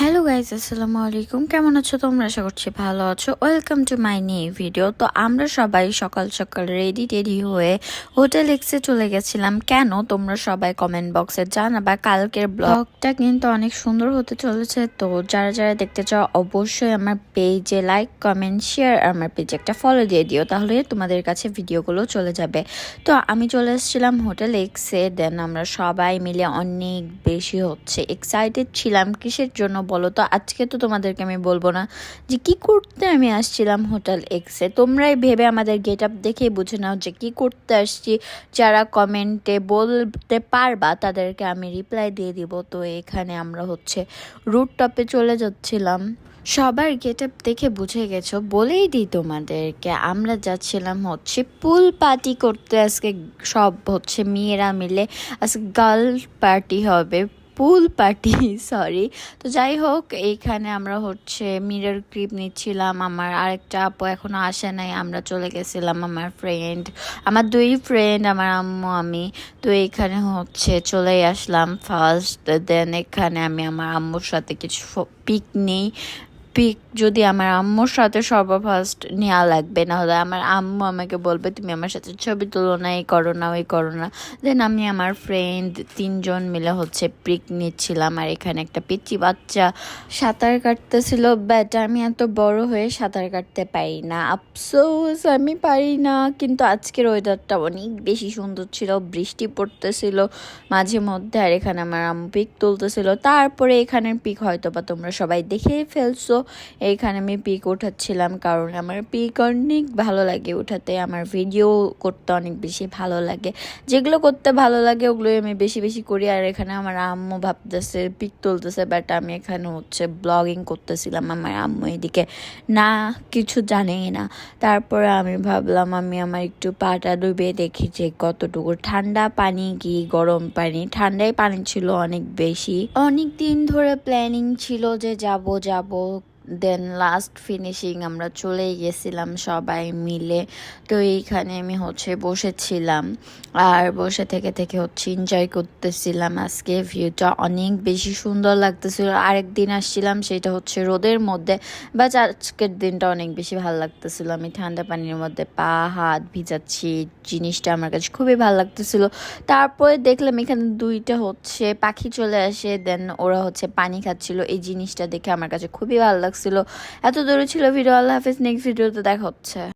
Hello guys, আসসালামু আলাইকুম। কেমন আছো তোমরা? আশা করছি ভালো আছো। Welcome to my new video. তো আমরা সবাই সকাল সকাল রেডি হয়ে হোটেল এক্সে চলে গেছিলাম। কেন তোমরা সবাই কমেন্ট বক্সে জানাবা। কালকের ব্লগটা কিন্তু অনেক সুন্দর হতে চলেছে। তো যারা যারা দেখতে চাও অবশ্যই আমার পেজে লাইক, কমেন্ট, শেয়ার, আর আমার পেজে একটা ফলো দিয়ে দিও, তাহলে তোমাদের কাছে ভিডিওগুলো চলে যাবে। তো আমি চলে এসেছিলাম হোটেল এক্সে। দেন আমরা সবাই মিলে অনেক বেশি এক্সাইটেড ছিলাম। কিসের জন্য বলো তো? আজকে তো তোমাদেরকে আমি বলবো না যে কি করতে আমি আসছিলাম হোটেল এক্সে। তোমরাই ভেবে আমাদের গেট আপ দেখেই বুঝে নাও যে কি করতে আসছি। যারা কমেন্টে বলতে পারবা তাদেরকে আমি রিপ্লাই দিয়ে দিব। তো এখানে আমরা রুট টপে চলে যাচ্ছিলাম। সবার গেট আপ দেখে বুঝে গেছো, বলেই দিই তোমাদেরকে, আমরা যাচ্ছিলাম পুল পার্টি করতে। আজকে সব মেয়েরা মিলে আজকে গার্ল পার্টি হবে, পুল পার্টি সরি। তো যাই হোক, এইখানে আমরা মিরর ক্লিপ নিচ্ছিলাম। আমার আরেকটা আপু এখনো আসে নাই, আমরা চলে গেছিলাম। আমার দুই ফ্রেন্ড, আমার আম্মু, আমি। তো এইখানে চলে আসলাম ফার্স্ট। দেন এখানে আমি আমার আম্মুর সাথে কিছু পিক নিই। পিক যদি আমার আম্মুর সাথে ফার্স্ট নেওয়া লাগবে, না হলে আমার আম্মু আমাকে বলবে তুমি আমার সাথে ছবি তুলো না, এই করো না ওই করো না। দেন আমি আমার ফ্রেন্ড তিনজন মিলে পিক নিচ্ছিলাম। আর এখানে একটা পিচ্চি বাচ্চা সাঁতার কাটতেছিল। বাট আমি এত বড় হয়ে সাঁতার কাটতে পারি না, আফসোস আমি পারি না। কিন্তু আজকের ওয়েদারটা অনেক বেশি সুন্দর ছিল, বৃষ্টি পড়তেছিল মাঝে মধ্যে। আর এখানে আমার আম্মু পিক তুলতেছিল। তারপরে এখানের পিক হয়তো বা তোমরা সবাই দেখেই ফেলছো। এইখানে আমি পিক উঠাচ্ছিলাম, কারণ আমার পিক অনেক ভালো লাগে উঠাতে। আমার ভিডিও করতে অনেক বেশি ভালো লাগে, যেগুলো করতে ভালো লাগে ওগুলোই আমি বেশি বেশি করি। আর এখানে আমার আম্মু ভাবতেছে পিক তুলতেছে, বাট আমি এখানে ব্লগিং করতেছিলাম। আমার আম্মু এদিকে না কিছু জানেই না। তারপরে আমি ভাবলাম আমি আমার একটু পাটা ডুবে দেখি যে কতটুকু ঠান্ডা পানি কি গরম পানি। ঠান্ডাই পানি ছিল অনেক বেশি। অনেক দিন ধরে প্ল্যানিং ছিল যে যাব। দেন লাস্ট ফিনিশিং আমরা চলেই গেছিলাম সবাই মিলে। তো এইখানে আমি বসেছিলাম, আর বসে থেকে থেকে এনজয় করতেছিলাম। আজকে ভিউটা অনেক বেশি সুন্দর লাগতেছিল। আরেকদিন আসছিলাম, সেটা রোদের মধ্যে, বাট আজকের দিনটা অনেক বেশি ভালো লাগতেছিল। আমি ঠান্ডা পানির মধ্যে পা হাত ভিজাচ্ছি, জিনিসটা আমার কাছে খুবই ভালো লাগতেছিল। তারপরে দেখলাম এখানে দুইটা পাখি চলে আসে। দেন ওরা পানি খাচ্ছিল। এই জিনিসটা দেখে আমার কাছে খুবই ভালো লাগছিল। এত দূরে ছিল ভিডিও। আল্লাহ হাফেজ, নেক্সট ভিডিওতে দেখা হচ্ছে।